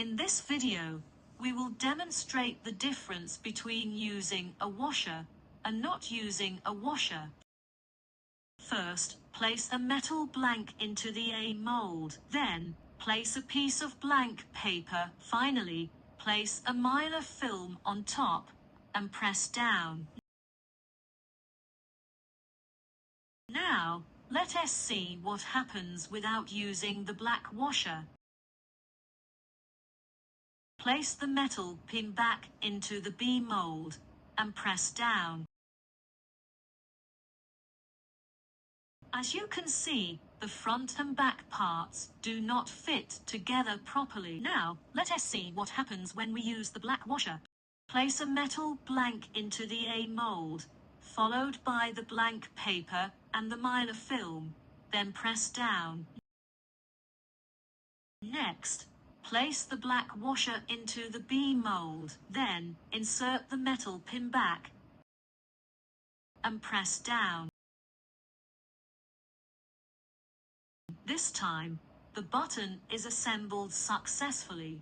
In this video, we will demonstrate the difference between using a washer and not using a washer. First, place a metal blank into the A mold. Then, place a piece of blank paper. Finally, place a mylar film on top and press down. Now, let us see what happens without using the black washer. Place the metal pin back into the B mold and press down. As you can see, the front and back parts do not fit together properly. Now, let us see what happens when we use the black washer. Place a metal blank into the A mold, followed by the blank paper and the mylar film, then press down. Next, place the black washer into the B mold, then insert the metal pin back and press down. This time, the button is assembled successfully.